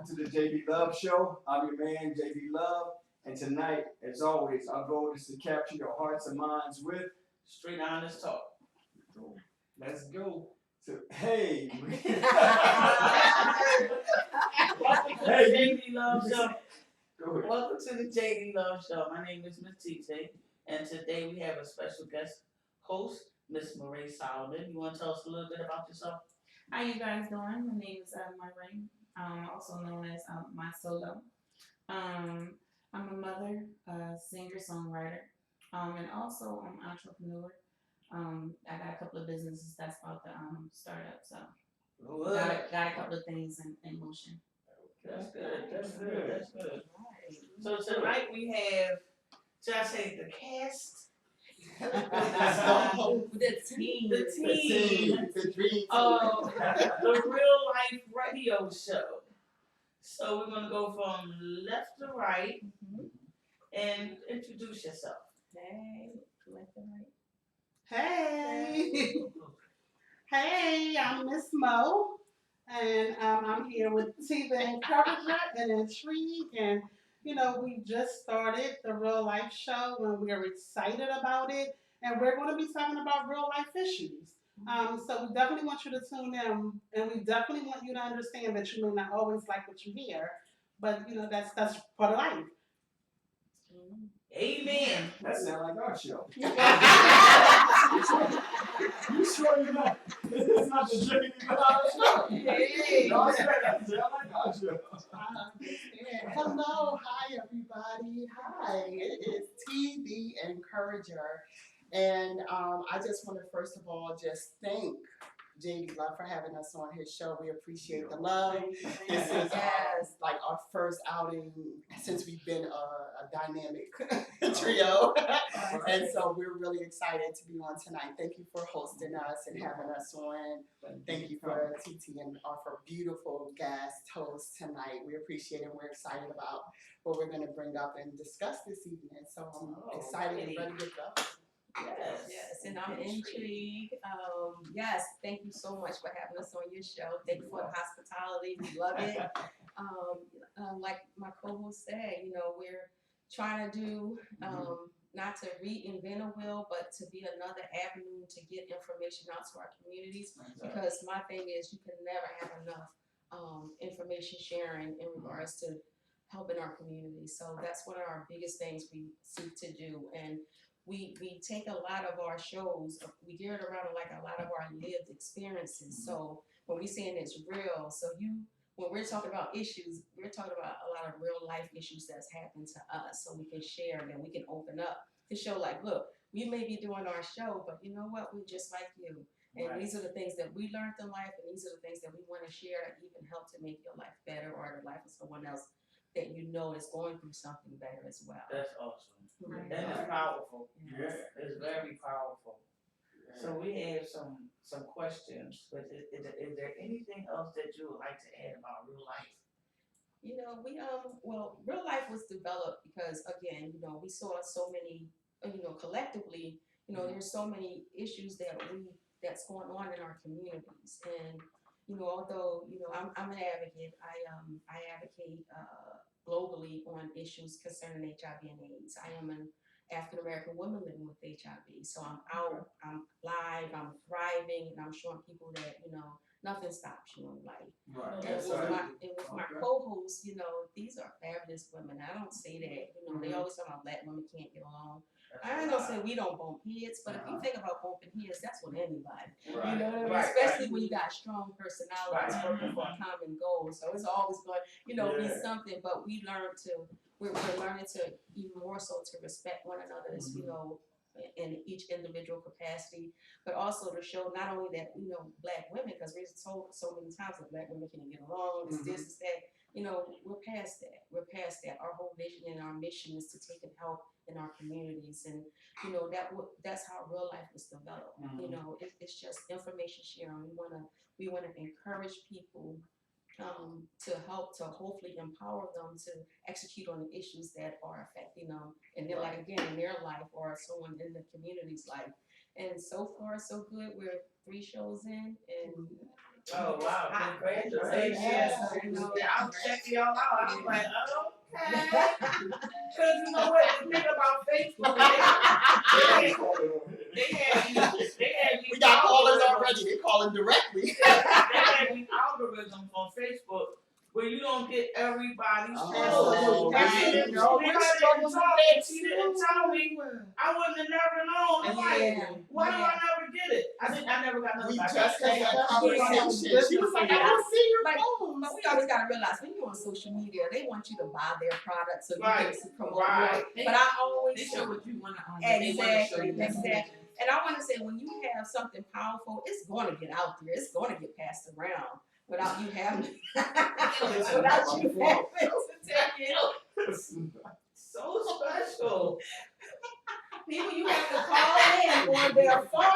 welcome to the JB Love Show. I'm your man, JB Love, and tonight, as always, our goal is to capture your hearts and minds with Straight honest talk. Let's go. So, hey, Welcome to the Hey, JD Love Show. go ahead. Welcome to the JD Love Show. My name is Miss TT, and today we have a special guest host, Miss Marie Solomon. You want to tell us a little bit about yourself? How you guys doing? My name is Maureen, also known as My Solo. I'm a mother, singer-songwriter, and also I'm entrepreneur. I got a couple of businesses that's about to start up, so got a couple of things in motion. That's good. That's good. That's good. So tonight we have, should I say, the cast? The team. The dream of the real life radio show. So we're gonna go from left to right and introduce yourself. Hey, left and right. Hey, hey, I'm Miss Mo, and I'm here with Tiva Encourager and Intrigue, and we just started the real life show, and we're excited about it, and we're going to be talking about real life issues. So we definitely want you to tune in, and we definitely want you to understand that you may not always like what you hear, but that's part of life. Amen. That sounds like our show. You sure you're not? This is not the JB Love Show. Hey. No, I said that sounds like our show. Hello, hi everybody. Hi, it is T the Encourager. And I just want to first of all just thank JD Love for having us on his show. We appreciate the love. This is like our first outing since we've been a dynamic trio. And so we're really excited to be on tonight. Thank you for hosting us and having us on. Thank you for TT and our beautiful guest host tonight. We appreciate it. We're excited about what we're going to bring up and discuss this evening. So I'm excited and ready to go. Yes, and I'm intrigued. Yes, thank you so much for having us on your show. Thank you for the hospitality. We love it. Like my co-host said, we're trying to do not to reinvent a wheel, but to be another avenue to get information out to our communities. Because my thing is, you can never have enough information sharing in regards to helping our community. So that's one of our biggest things we seek to do. And we take a lot of our shows, we gear it around like a lot of our lived experiences. So when we saying it's real, when we're talking about issues, we're talking about a lot of real life issues that's happened to us. So we can share and we can open up to show like, look, we may be doing our show, but you know what? We're just like you. And these are the things that we learned in life, and these are the things that we want to share and even help to make your life better or the life of someone else that is going through something better as well. That's awesome. Right. That is powerful. Yeah. It's very powerful. So we have some questions, but is there anything else that you would like to add about real life? We well, real life was developed because again, we saw so many, collectively, there's so many issues that's going on in our communities, and although I'm an advocate, I advocate globally on issues concerning HIV and AIDS. I am an African American woman living with HIV, so I'm out, I'm live, I'm thriving, and I'm showing people that nothing stops you in life. Right. And with my co-hosts, these are fabulous women. I don't say that, they always talk about black women can't get along. I ain't gonna say we don't bump heads, but if you think about bumping heads, that's with anybody. Right. You know what I mean? Especially when you got strong personalities working for a common goal. So it's always going, be something. But we're learning to even more so to respect one another's, in each individual capacity, but also to show not only that black women, because we're told so many times that black women can't get along, this, that. We're past that. We're past that. Our whole vision and our mission is to take and help in our communities, and that's how real life was developed. It's just information sharing. We wanna encourage people to help to hopefully empower them to execute on the issues that are affecting them and then like again in their life or someone in the community's life. And so far so good. We're 3 shows in, and Oh wow, congratulations. Yeah. I'm checking y'all out. I was like, okay. Cause you know what, the thing about Facebook, they had these We got callers algorithms. already. They calling directly. They had these algorithms on Facebook where you don't get everybody's Oh, and we she didn't know. she We're didn't struggling tell with me, that she didn't tell me, I wouldn't have never known. I'm like, why do I never get it? I never got We notified. just had that conversation. She was like, I Yeah. don't see your But phone. we always gotta realize when you're on social media, they want you to buy their product so you Right, can promote right. more. But I always They show what you want to own. Exactly, exactly. And I want to say, when you have something powerful, it's going to get out there. It's going to get passed around without you having without you having to take it. So special. People, you have to call in on their phone line.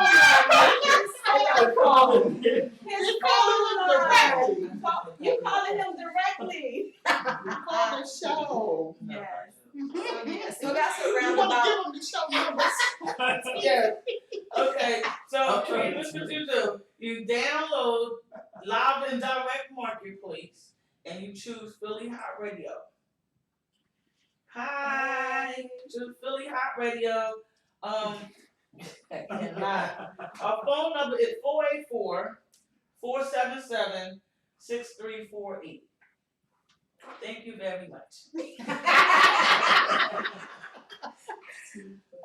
His phone line. You calling him directly. Call the show. Yes. So that's a You want to roundabout. give them the show numbers? Yeah. Okay, so Okay. here's what you do. You download Live and Direct Marketplace and you choose Philly Hot Radio. Hi, to Philly Hot Radio. Our phone number is 484-477-6348. Thank you very much.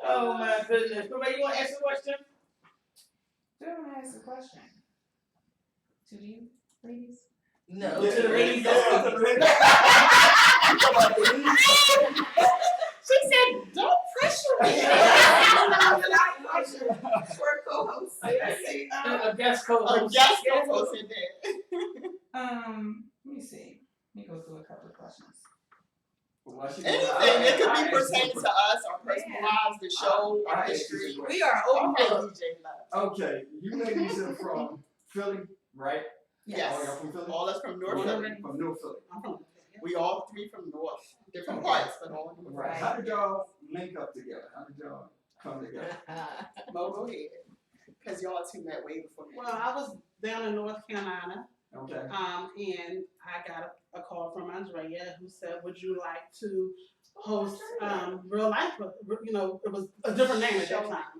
Oh my goodness. Ray, you want to ask a question? Do you want to ask a question? To you, ladies? No, Yeah, to the ladies. She said, don't pressure me. We're co-hosts. A guest A co-host. guest co-host in there. Let me see. Let me go through a couple of questions. Anything. It could be pertaining to us, our personal lives, the show, our history. We are All open. right, DJ Love. Okay, you ladies are from Philly, right? Yes. Oh, y'all from Philly? All us from North Philly. From North Philly. We all three from North. Different parts, but all North. Right. How did y'all link up together? How did y'all come together? Mo, go ahead. Because y'all two met way before me. Well, I was down in North Carolina, Okay. and I got a call from Andrea who said, "Would you like to host real life?" You know, it was a different name at that time.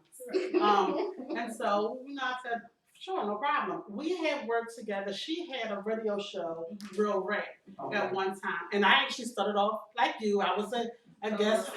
And so, I said, "Sure, no problem." We had worked together. She had a radio show, Real Rap, at one time, and I actually started off like you. I was a guest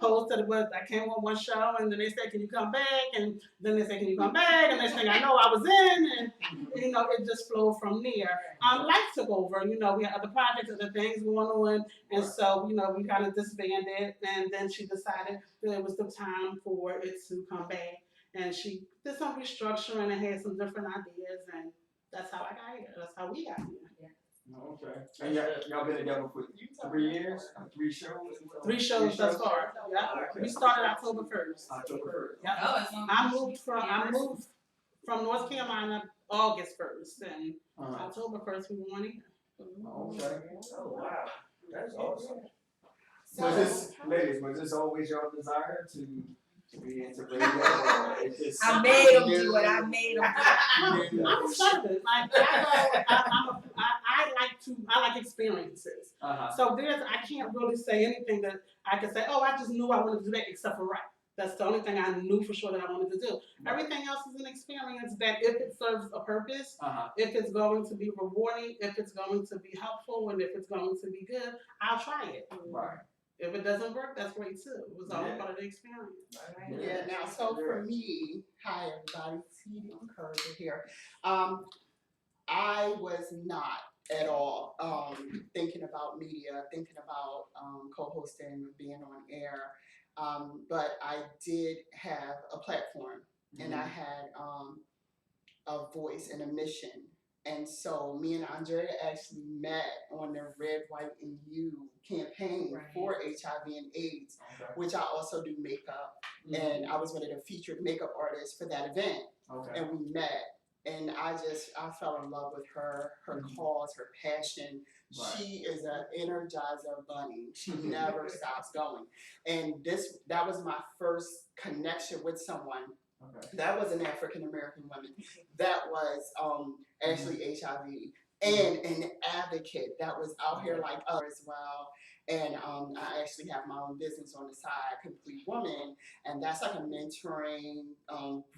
host that I came on one show, and then they said, "Can you come back?" And then they said, "Can you come back?" And next thing I know, I was in, and it just flowed from there. Life took over. We had other projects, other things going on, and so we kind of disbanded. And then she decided that it was the time for it to come back, and she did some restructuring and had some different ideas, and that's how I got here. That's how we got here. Okay. And y'all been together for 3 years? 3 shows? 3 shows thus far. Yeah. We started October 1st. October Yeah. Oh, it's on. I moved from North Carolina August 1st, and 1st. October 1st we went here. Okay. Oh wow, that's awesome. Ladies, was this always your desire to be into radio? Or it just I made them do it. I made them do it. I'm a servant. Like I like experiences. So I can't really say anything that I can say, "Oh, I just knew I wanted to do that," except for rap. That's the only thing I knew for sure that I wanted to do. Everything else is an experience that, if it serves a purpose, if it's going to be rewarding, if it's going to be helpful, and if it's going to be good, I'll try it. Right. If it doesn't work, that's great too. It was all part of the experience. Yeah, now, so for me, hi everybody, T.D. Encourager here. I was not at all thinking about media, thinking about co-hosting, being on air. But I did have a platform, and I had a voice and a mission. And so me and Andrea actually met on the Red, White, and You campaign for HIV and AIDS, which I also do makeup. And I was one of the featured makeup artists for that event. And we met. And I fell in love with her cause, her passion. She is an energizer bunny. She never stops going. And that was my first connection with someone Okay. That wasn't African American women. That was actually HIV and an advocate that was out here like us as well. And I actually have my own business on the side, Complete Woman, and that's like a mentoring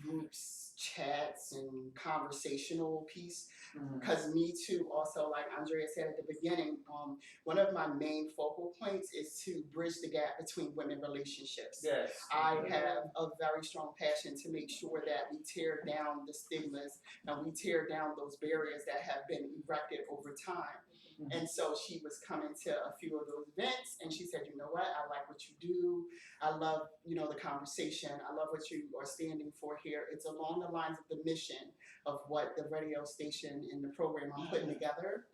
groups, chats, and conversational piece. Because Me Too, also, like Andrea said at the beginning, one of my main focal points is to bridge the gap between women relationships. Yes. I have a very strong passion to make sure that we tear down the stigmas and we tear down those barriers that have been erected over time. And so she was coming to a few of those events and she said, you know what, I like what you do. I love, the conversation. I love what you are standing for here. It's along the lines of the mission of what the radio station and the program I'm putting together.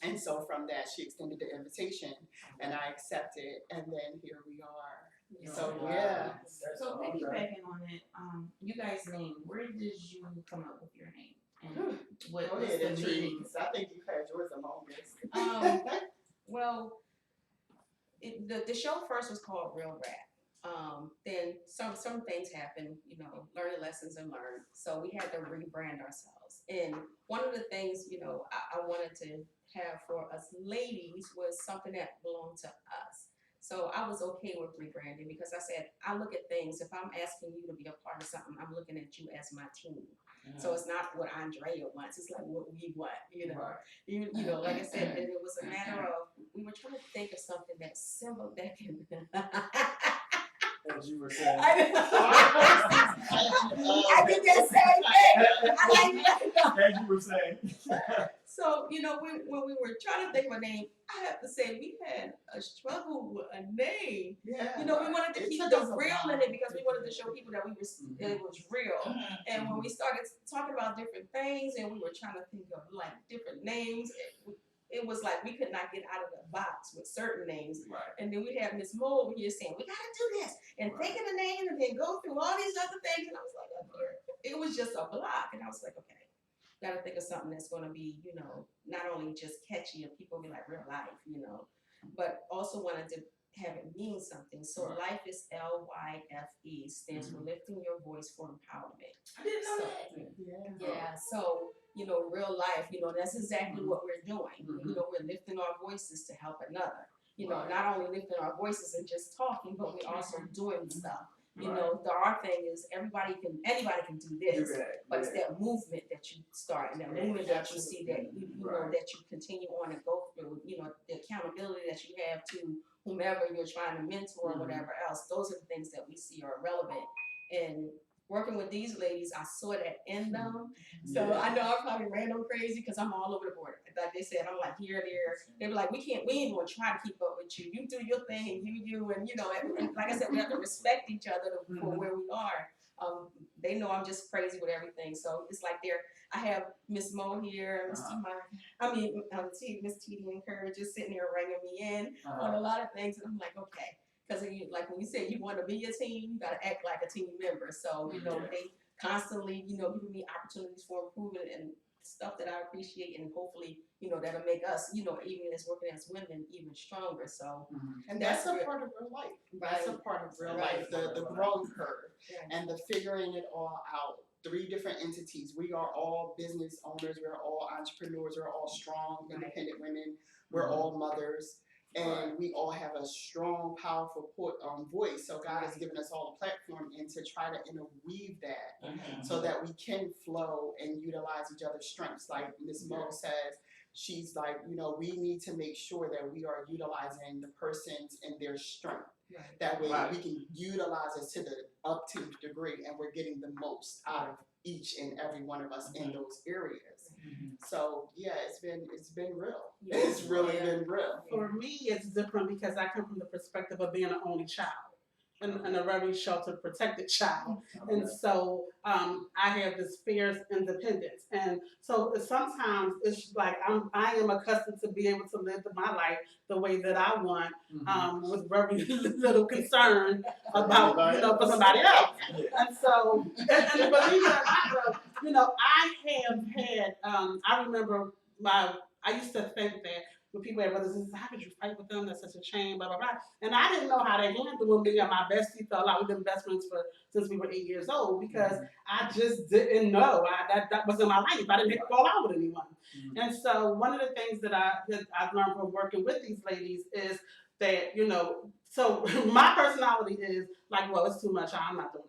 And so from that, she extended the invitation and I accepted. And then here we are. So yeah. So piggybacking on it, you guys' name, where did you come up with your name? And what's Go the ahead, meaning? I think you've had yours the longest. Well, the show first was called Real Rap. Then some things happened, learning lessons and learn. So we had to rebrand ourselves. And one of the things, I wanted to have for us ladies was something that belonged to us. So I was okay with rebranding because I said, I look at things, if I'm asking you to be a part of something, I'm looking at you as my team. So it's not what Andrea wants, it's like what we want, Right. Like I said, and it was a matter of, we were trying to think of something that's simple that can. As you were saying. I did that same thing. I like that. As you were saying. So, when we were trying to think of a name, I have to say we had a struggle with a name. Yeah. We wanted to keep the real in it because we wanted to show people that it was real. And when we started talking about different things and we were trying to think of like different names, it was like we could not get out of the box with certain names. Right. And then we had Miss Mo over here saying, we gotta do this and think of the name and then go through all these other things. And I was like, it was just a block. And I was like, okay, gotta think of something that's gonna be, not only just catchy and people be like real life, but also wanted to have it mean something. So Life is LYFE, stands for Lifting Your Voice for Empowerment. I didn't know So, that. yeah, so real life, that's exactly what we're doing. We're lifting our voices to help another. Not only lifting our voices and just talking, but we're also doing stuff. Our thing is anybody can do this, but it's that movement that you start and that movement that you see that that you continue on and go through. The accountability that you have to whomever you're trying to mentor or whatever else. Those are the things that we see are relevant. And working with these ladies, I saw that in them. So I know I probably ran them crazy because I'm all over the board. Like they said, I'm like here, there. They were like, we ain't gonna try to keep up with you. You do your thing and you, and and like I said, we have to respect each other for where we are. They know I'm just crazy with everything. So it's like I have Miss Mo here, Miss Miss TD Encourage just sitting there ringing me in on a lot of things. And I'm like, okay. Because like when you say you want to be a team, you got to act like a team member. So, they constantly, giving me opportunities for improvement and stuff that I appreciate. And hopefully, that'll make us, even as working as women, even stronger. So, and that's a part of real life. That's a part of real life, the growth curve and the figuring it all out. 3 different entities. We are all business owners. We're all entrepreneurs. We're all strong, independent women. We're all mothers. And we all have a strong, powerful voice. So God has given us all a platform and to try to interweave that so that we can flow and utilize each other's strengths. Like Ms. Mo says, she's like, we need to make sure that we are utilizing the persons and their strength. Right. That way we can utilize it to the up to degree and we're getting the most out of each and every one of us in those areas. So yeah, it's been real. It's really been real. For me, it's different because I come from the perspective of being an only child and a very sheltered, protected child. And so I have this fierce independence. And so sometimes it's like I am accustomed to be able to live my life the way that I want, with very little concern about, for somebody else. And so, and believe it or not, I have had, I remember I used to think that with people at brothers and sisters, how could you fight with them? That's such a shame, blah, blah, blah. And I didn't know how to handle when me and my bestie fell out. We've been best friends since we were 8 years old because I just didn't know. That wasn't my life. I didn't fall out with anyone. And so one of the things that I've learned from working with these ladies is that, so my personality is like, well, it's too much. I'm not doing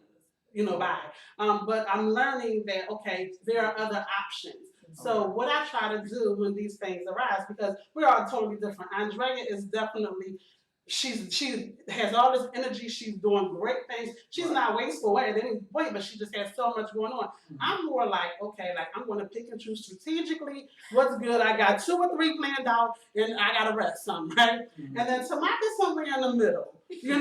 this, bye. But I'm learning that, okay, there are other options. So what I try to do when these things arise, because we're all totally different. Andrea is definitely, she has all this energy. She's doing great things. She's not wasteful at any point, but she just has so much going on. I'm more like, okay, like I'm going to pick and choose strategically what's good. I got 2 or 3 planned out, and I got to rest some, right? And then Tamaka's somewhere in the middle. She's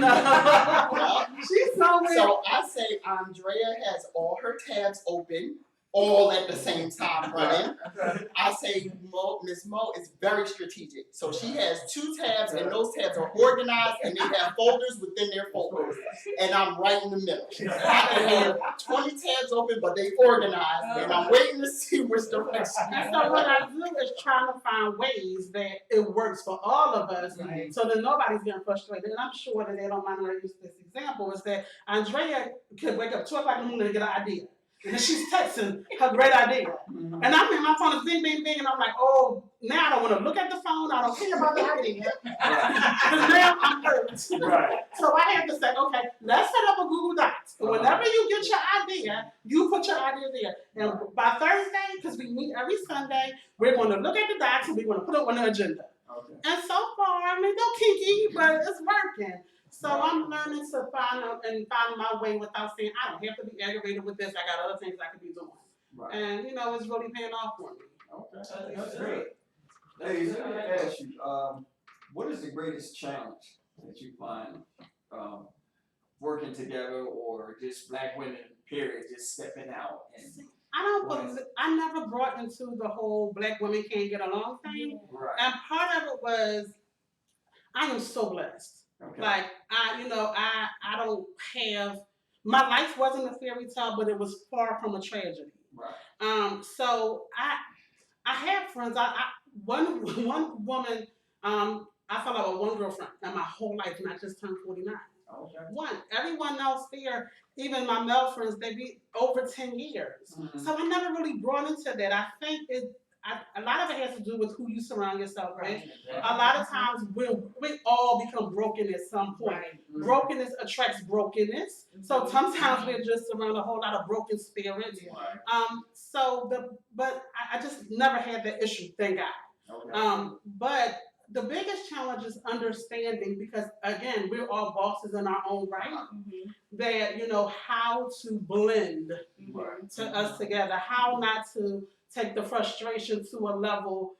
somewhere. So I say Andrea has all her tabs open, all at the same time running. I say Miss Mo is very strategic. So she has 2 tabs, and those tabs are organized, and they have folders within their folders. And I'm right in the middle. I can have 20 tabs open, but they organized, and I'm waiting to see which direction. And so what I do is trying to find ways that it works for all of us, so that nobody's getting frustrated. And I'm sure that they don't mind when I use this example, is that Andrea could wake up 2 o'clock in the morning and get an idea. And then she's texting her great idea. And I'm in my phone is bing, bing, bing, and I'm like, oh, now I don't want to look at the phone. I don't care about the idea. Because now I'm hurt. Right. So I have to say, okay, let's set up a Google Docs. And whenever you get your idea, you put your idea there. And by Thursday, because we meet every Sunday, we're going to look at the docs and we're going to put it on the agenda. Okay. And so far, I mean, they're kinky, but it's working. So I'm learning to find my way without saying, I don't have to be aggravated with this. I got other things I could be doing. Right. And, it's really paying off for me. Okay. That's great. Ladies, let me ask you, what is the greatest challenge that you find working together, or just Black women, period, just stepping out? And I never brought into the whole Black women can't get along thing. right. And part of it was, I am so blessed. Okay. Like, I don't have, my life wasn't a fairy tale, but it was far from a tragedy. Right. So I have friends. One woman, I fell out with one girlfriend in my whole life, and I just turned 49. Okay. Everyone else there, even my male friends, they be over 10 years. So I never really brought into that. I think a lot of it has to do with who you surround yourself with. Right. A lot of times we all become broken at some point. Right. Brokenness attracts brokenness. So sometimes we're just around a whole lot of broken spirits. Right. But I just never had that issue, thank God. Okay. But the biggest challenge is understanding, because again, we're all bosses in our own right. That how to blend to us together, how not to take the frustration to a level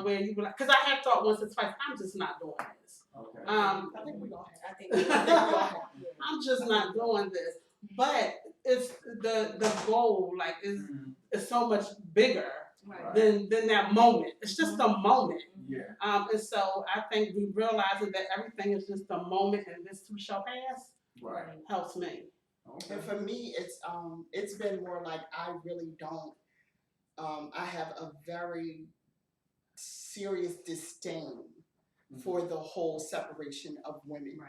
where you be like, because I have thought once or twice, I'm just not doing this. Okay. I think we all have. I'm just not doing this. But it's the goal, like, is so much bigger than that moment. It's just a moment. Yeah. And so I think we realizing that everything is just a moment, and this too shall pass. Right. Helps me. Okay. And for me, it's been more like I really don't. I have a very serious disdain for the whole separation of women,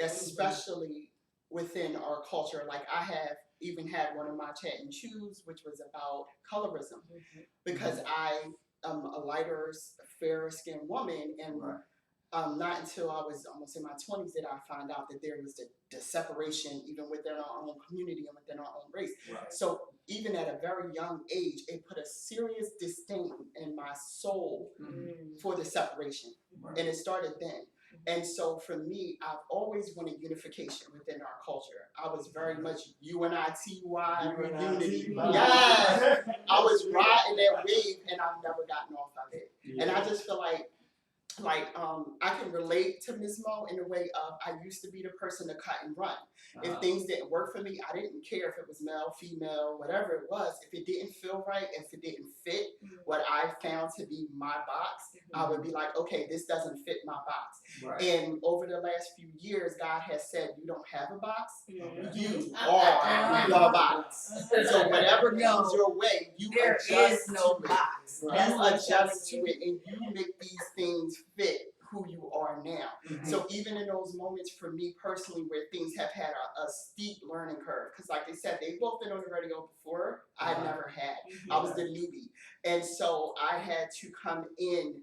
especially within our culture. Like, I have even had one of my chat and choose, which was about colorism, because I am a lighter, fairer skinned woman, and not until I was almost in my 20s did I find out that there was the separation even within our own community and within our own race. Right. So even at a very young age, it put a serious disdain in my soul for the separation. Right. And it started then. And so for me, I've always wanted unification within our culture. I was very much UNITY, unity. Yes! I was riding that wave, and I've never gotten off of it. Yeah. And I just feel like I can relate to Ms. Mo in the way of I used to be the person to cut and run. If things didn't work for me, I didn't care if it was male, female, whatever it was. If it didn't feel right, if it didn't fit what I found to be my box, I would be like, okay, this doesn't fit my box. Right. And over the last few years, God has said, you don't have a box, you Ah. are the box. So whatever comes your way, you There adjust is no to it. box. Right. That's You what I'm adjust to telling you. it and you make these things fit who you are now. Mhm. So even in those moments for me personally where things have had a steep learning curve, because like they said, they've both been on the radio before, I never had. I was the newbie. And so I had to come in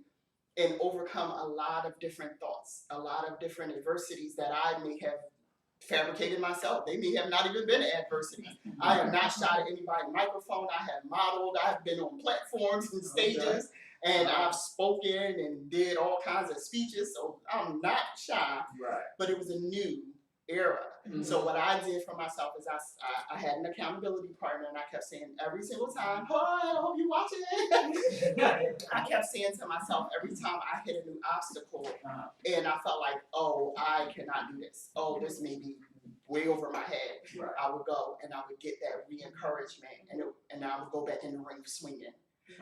and overcome a lot of different thoughts, a lot of different adversities that I may have fabricated myself. They may have not even been adversities. I have not shot at anybody's microphone. I have modeled. I have been on platforms and stages, and I've spoken and did all kinds of speeches. So I'm not shy, Right. but it was a new era. Mhm. So what I did for myself is I had an accountability partner, and I kept saying every single time, "Oh, I hope you watching it." I kept saying to myself every time I hit a new obstacle, and I felt like, oh, I cannot do this. Oh, this may be way over my head. Right. I would go and I would get that re-encouragement, and I would go back in the ring swinging.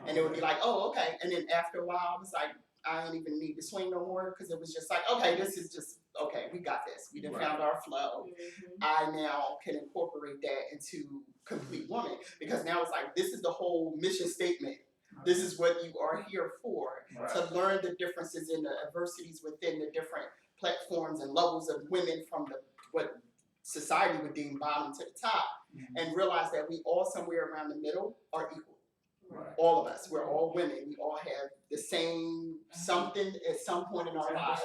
And it would be like, oh, okay. And then after a while, I was like, I ain't even need to swing no more, because it was just like, okay, this is just, okay, we got this. We done found our flow. I now can incorporate that into Complete Woman, because now it's like, this is the whole mission statement. This is what you are here for, Right. to learn the differences in the adversities within the different platforms and levels of women from what society would deem bottom to the top, and realize that we all somewhere around the middle are equal. Right. All of us, we're all women. We all have the same something at some point in our lives,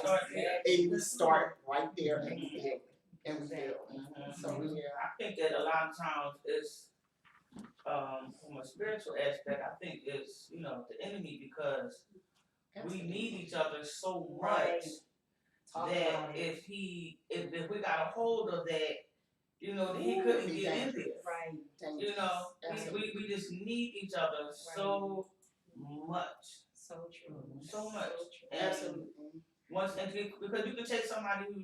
and we start right there and we build, and we build. So yeah, I think that a lot of times it's from a spiritual aspect. I think it's the enemy, because we need each other so much Right. Talk that about it. if we got a hold of that, then he couldn't Be get in dangerous. there. Right. Absolutely. We just need each other so much, So true. so much. So true. And Absolutely. because you can take somebody who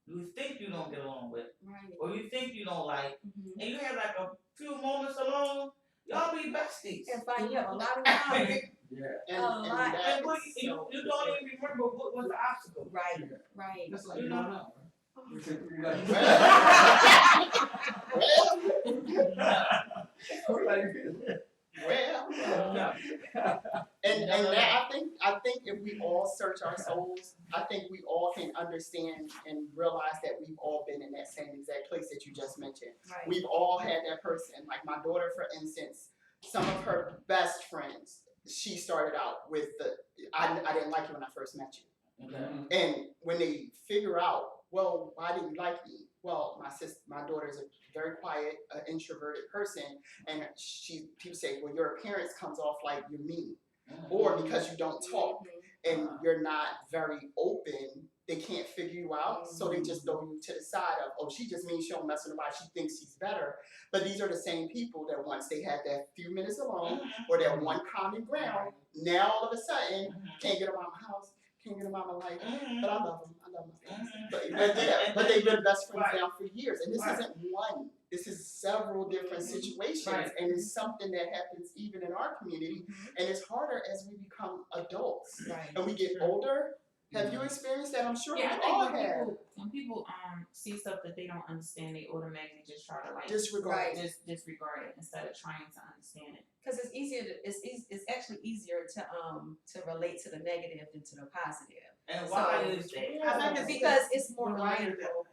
you think you don't get along with, Right. or you think you don't like, Mhm. and you have like a few moments alone, y'all be besties. And find you have a lot of time. Yeah. And lot. that And what, is you so don't even remember what was the obstacle. Right. Right. That's like You growing know? up. You think you like- well, and that I think if we all search our souls, I think we all can understand and realize that we've all been in that same exact place that you just mentioned. Right. We've all had that person. Like my daughter, for instance, some of her best friends, she started out with I didn't like you when I first met you. Okay. And when they figure out, well, why didn't you like me? Well, my daughter is a very quiet, introverted person, and people say, well, your appearance comes off like you're mean, or because you don't talk and you're not very open, they can't figure you out, so they just throw you to the side of, oh, she just means she don't mess with nobody, she thinks she's better. But these are the same people that once they had that few minutes alone, or that one common ground, now all of a sudden, can't get around my house, can't get around my life, but I love them, I love my friends. But they've been best friends now for years, and this isn't one, this is several different situations, and it's something that happens even in our community, and it's harder as we become adults, Right. and we get older. Have you experienced that? I'm sure we Yeah, I all think have. when people see stuff that they don't understand, they automatically just try to Disregard. Right. just disregard it instead of trying to understand it. Because it's easier it's actually easier to relate to the negative than to the positive. And why So- is that? I think it's Because it's more we're wired relatable.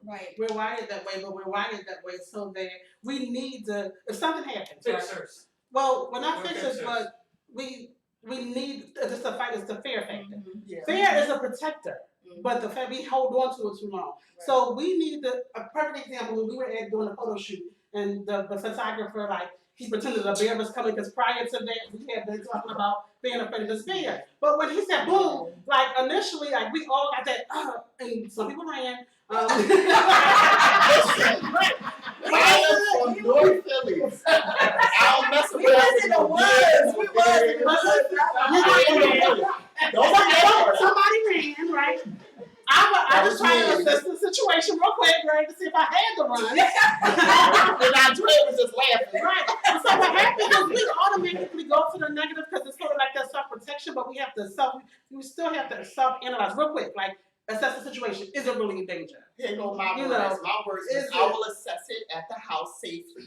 Right. We're wired that way, but we're wired that way so that we need to, if something happens, right? Fixers. Well, we're not We're fixers, fixers. but we need just to fight is the fear factor. Mhm. Yeah. Fear is a protector, Mhm. but the fact we hold on to it too long. Right. So we need a perfect example when we were doing a photo shoot, and the photographer, he pretended a bear was coming, because prior to that we had been talking about being afraid of this bear. But when he said boom, initially we all got that and some people ran. I am from North Philly. I don't mess We was in the woods. We was in the woods. I am from Philly. Those are yours. Somebody ran, right? I was trying to assess the situation real quick, right, to see if I had to run. And Andre was just laughing. Right. So what happens is we automatically go to the negative because it's sort of like that self-protection, but we still have to self-analyze real quick, like assess the situation. Is it really a danger? Here go my You words. know, My words is is I it- will assess it at the house safely.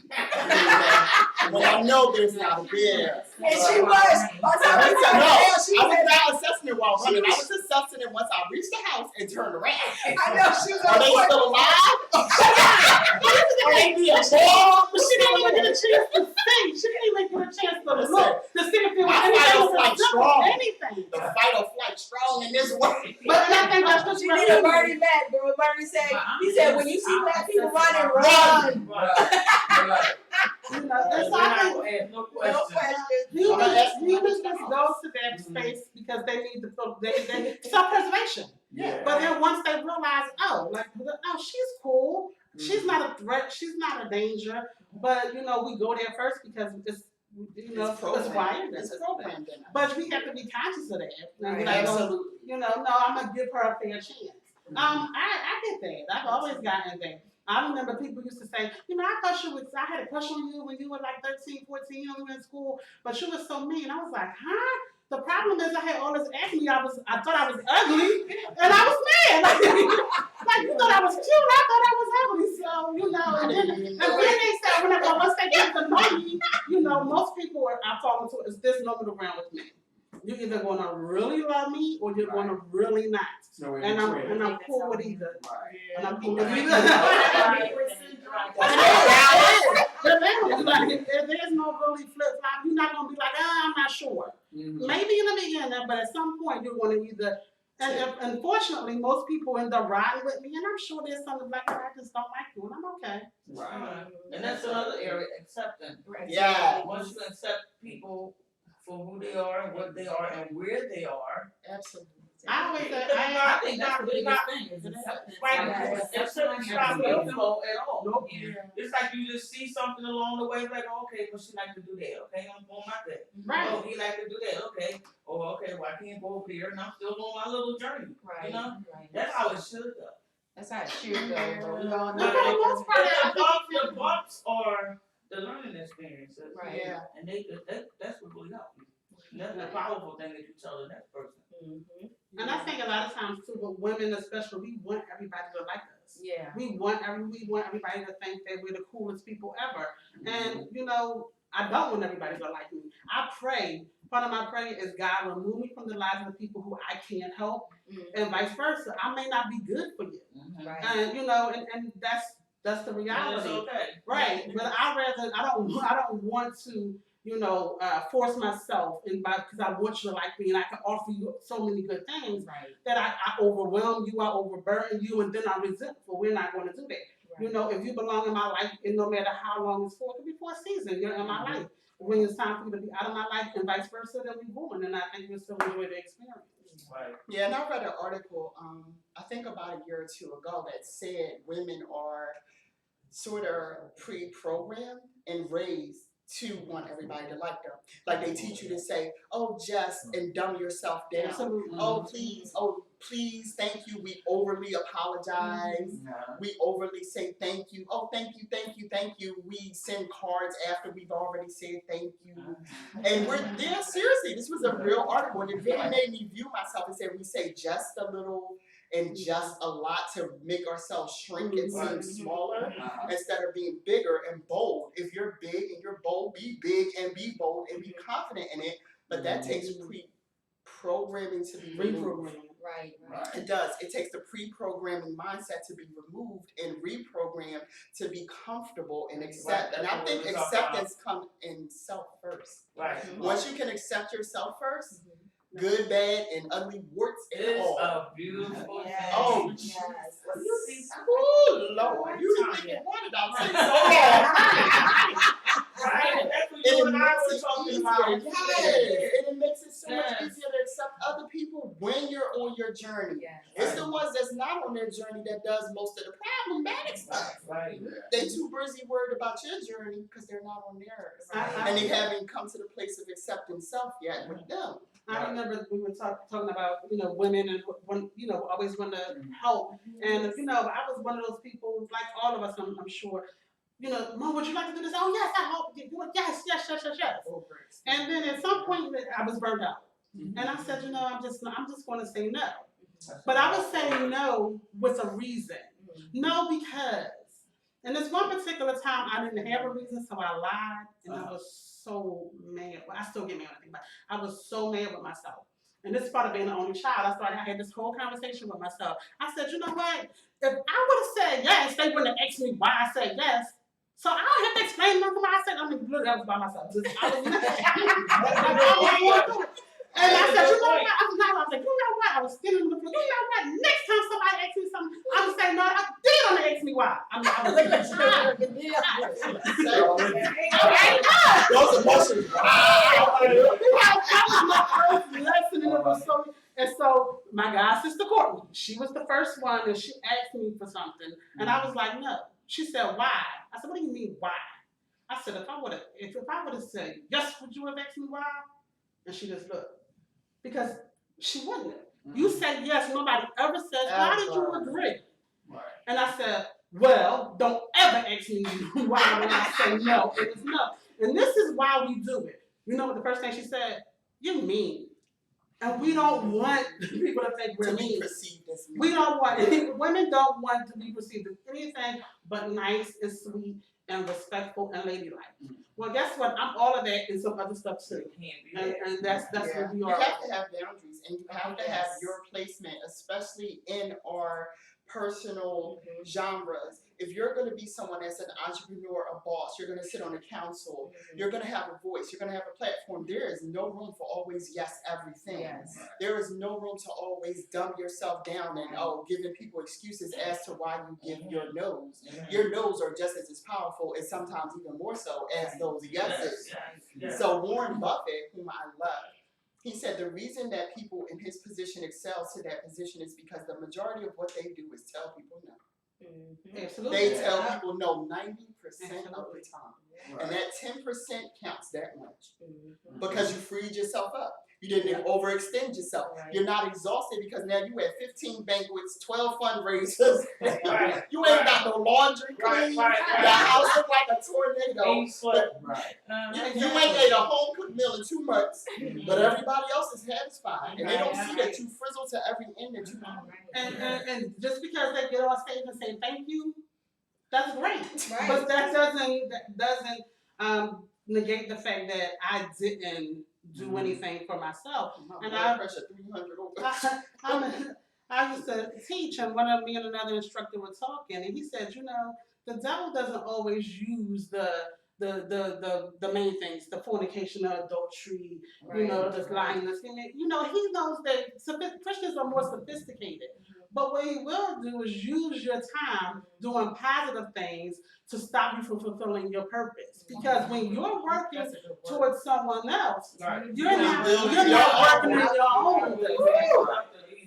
When I know there's not a bear. And she was. By the time we turned No, around, she I was said, not assessing it while running. I was assessing it once I reached the house and turned around. I know she was Are on they point. still alive? Are they being born? But she didn't even get a chance to think. She didn't even get a chance to Listen, look to see if there was my anything fight or to flight do, strong. anything. The fight or flight strong in this way. But I think that's what She need a Bernie Mac, but what Bernie said, he said, when you see black people running, run. Right. You know, We're that's not why I gonna ask no No questions. question. humans just go to that space because they need they self-preservation. Yeah. But then once they realize, oh, she's cool. She's not a threat. She's not a danger. But we go there first because it's it's wired. It's programmed in us. But we have to be conscious of that. Right. Absolutely. No, I'm gonna give her a fair chance. I get that. I've always gotten that. I remember people used to say, I thought I had a crush on you when you were like 13, 14, you were in school, but you were so mean. I was like, huh? The problem is I had all this acne. I thought I was ugly, and I was mad. Like you thought I was cute, I thought I was ugly. So and then they said once they get to know me, most people are falling to is there's no middle ground with me. You're either gonna really love me or you're gonna really not. So in And between. I'm cool with either. Right. And I'm cool with Right. either. Right. If there's no really flip flop, you're not gonna be like, I'm not sure. Mhm. Maybe in the beginning, but at some point you're gonna either. And unfortunately, most people end up riding with me, and I'm sure there's something like, I just don't like you, and I'm okay. Right. And that's another area, acceptance. Yeah. Once you accept people for who they are and what they are and where they are, Absolutely. I always say, I think that's the biggest thing is acceptance. right. Yes. Acceptance is not beautiful at all. Nope. Yeah. It's like you just see something along the way, like, okay, well, she like to do that. Okay, I'm on my thing. Right. Oh, he like to do that. Okay. Oh, okay, well, I can't go over here, and I'm still on my little journey. Right. You know? Right. That's how it should go. That's how it should go. But we all But know for the most part, I The think bumps are the learning experiences. Right. Yeah. And that's what really helps you. And that's the powerful thing that you tell the next person. Mhm. and I think a lot of times too, but women especially, we want everybody to like us. Yeah. We want everybody to think that we're the coolest people ever. And I don't want everybody to like me. I pray. Part of my prayer is God remove me from the lives of the people who I can't help, and vice versa. I may not be good for you, Right. and and that's the And it's reality, okay. right? But I don't want to force myself because I want you to like me, and I can offer you so many good things Right. that I overwhelm you, I overburden you, and then I resentful. We're not going to do that. If you belong in my life, and no matter how long it's for, it could be for a season, you're in my life. When it's time for you to be out of my life and vice versa, then we born, and I think you'll still enjoy the experience. Right. Yeah, and I read an article, I think about a year or two ago that said women are sort of pre-programmed and raised to want everybody to like them. Like they teach you to say, oh, just, and dumb yourself down. Absolutely. Oh, please, thank you. We overly apologize. We overly say thank you. Oh, thank you, thank you, thank you. We send cards after we've already said thank you. And seriously, this was a real article, and it really made me view myself and say we say just a little and just a lot to make ourselves shrink and seem smaller instead of being bigger and bold. If you're big and you're bold, be big and be bold and be confident in it. But that takes pre-programming to be removed. Right. It does. It takes the pre-programming mindset to be removed and reprogrammed to be comfortable and accept. And I think acceptance comes in self first. Right. Once you can accept yourself first, good, bad, and ugly warts and It's all. a beautiful thing. Yes. Oh, Yes. Ooh, Lord, you didn't think wanted outside. Right. That's what And you it and I makes were it talking easier. about. Yes. And it makes it so much Yes. easier to accept other people when you're on your journey. Yes. It's the ones that's not on their journey that does most of the problematic stuff. Right. They too busy worried about your journey because they're not on theirs. I- And they haven't come to the place of accepting self yet with them. I remember we were talking about, women and when, always want to help. And, I was one of those people, like all of us, I'm sure, Mom, would you like to do this? Oh, yes, I hope you do it. Yes. And then at some point, I was burned out. And I said, I'm just going to say no. But I was saying no with a reason. No, because. And this one particular time, I didn't have a reason, so I lied. And I was so mad. Well, I still get mad when I think about it. I was so mad with myself. And this is part of being the only child. I had this whole conversation with myself. I said, you know what? If I would have said yes, they wouldn't have asked me why I said yes. So I don't have to explain nothing why I said, look, that was by myself. And I said, you know what? I was like, you know what? I was standing on the floor. You know what? Next time somebody asks me something, I'm gonna say no. I did want to ask me why. I was like, Those emotions. that was my first lesson, and it was so. And so my god sister Courtney, she was the first one, and she asked me for something, and I was like, no. She said, why? I said, what do you mean why? I said, if I would have said yes, would you have asked me why? And she just looked. Because she wouldn't have. You said yes, nobody ever says, why did you agree? Right. And I said, well, don't ever ask me why when I say no. It was no. And this is why we do it. You know what the first thing she said? You're mean. And we don't want people to think we're To be mean. perceived as mean. We don't want it. Women don't want to be perceived as anything but nice and sweet and respectful and ladylike. Well, guess what? I'm all of that and some other stuff too. And that's Yeah. what we You are. have to have boundaries, and you have to have your placement, especially in our personal genres. If you're going to be someone that's an entrepreneur, a boss, you're going to sit on a council, you're going to have a voice, you're going to have a platform. There is no room for always yes everything. Yes. There is no room to always dumb yourself down and giving people excuses as to why you give your no's. Your no's are just as powerful, and sometimes even more so, as those yeses. So Warren Buffett, whom I love, he said the reason that people in his position excel to that position is because the majority of what they do is tell people no. Absolutely. They tell people no 90% of the time. Right. And that 10% counts that much. Because you freed yourself up. You didn't overextend yourself. Right. You're not exhausted because now you had 15 banquets, 12 fundraisers. Right. You ain't got no laundry clean. Right. Your house look like a tornado. Right. You ain't ate a home cooked meal in 2 months, but everybody else is satisfied. And they don't see that you frizzle to every end that you want. And just because they get on stage and say thank you, that's great. Right. But that doesn't negate the fact that I didn't do anything for myself. My And blood pressure 300 over. I used to teach, and me and another instructor were talking, and he said, the devil doesn't always use the main things, the fornication, the adultery, the lying, the scheming. He knows that Christians are more sophisticated. But what he will do is use your time doing positive things to stop you from fulfilling your purpose. Because when you're working towards someone else, you're not working on your own.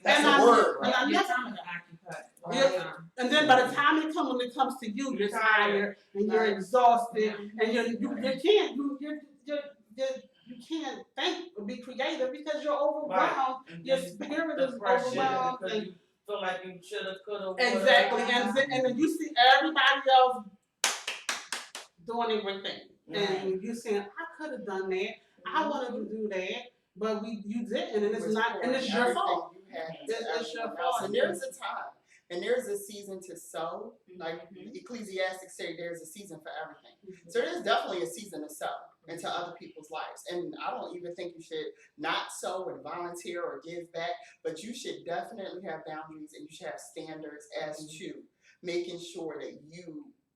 That's a word, right? And and then by the time when it comes to you, you're tired and you're exhausted and you can't think or be creative because you're overwhelmed. Your spirit is overwhelmed. And feel like you should have, could have. exactly, and then you see everybody else doing everything, and you saying, "I could have done that. I wanted to do that, but you didn't, and it's not, and it's your fault. It's your fault." And there's a time, and there's a season to sow. Like Ecclesiastics say, there's a season for everything. So there's definitely a season to sow into other people's lives. And I don't even think you should not sow and volunteer or give back, but you should definitely have boundaries and you should have standards as to making sure that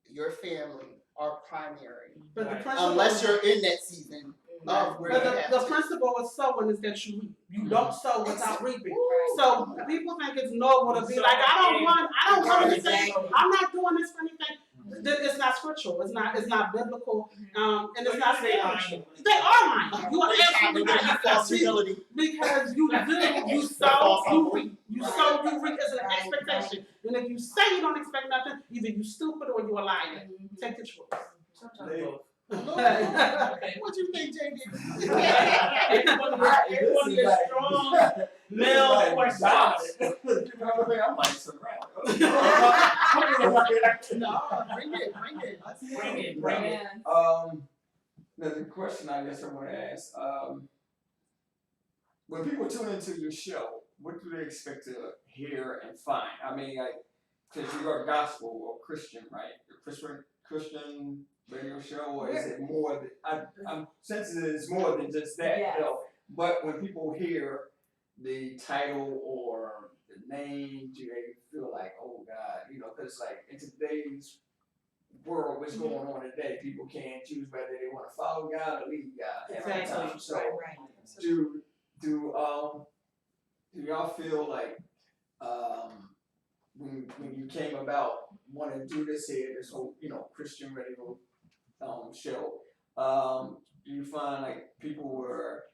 your family are primary. But the principle, unless you're in that season of where the principle of sowing is that you reap. You don't sow without reaping. So people think it's noble to be like, I don't want anything. I'm not doing this for anything. it's not scriptural. It's not biblical. And it's But not they lying. spiritual. They are lying. You are They trying to absolutely give you right. false humility. Because you sow, you reap. You sow, you reap as an expectation. And if you say you don't expect nothing, either you stupid or you a liar. Take the choice. Sometimes both. Okay. What you think, JD? Everyone is strong male or soft. I'm like surrounded. No, bring it. Let's hear Bring it. Yeah. The question I guess I want to ask, when people tune into your show, what do they expect to hear and find? I mean, like, because you're a gospel or Christian, right? A Christian radio show, or is it more than, I'm sensing it's more than just that, Yes. you know? But when people hear the title or the name, do they feel like, oh God, you know, because like in today's world, what's going on today, people can't choose whether they want to follow God or leave God every time. So Right. do y'all feel like when you came about wanting to do this here, this whole, you know, Christian radio show, do you find like people were,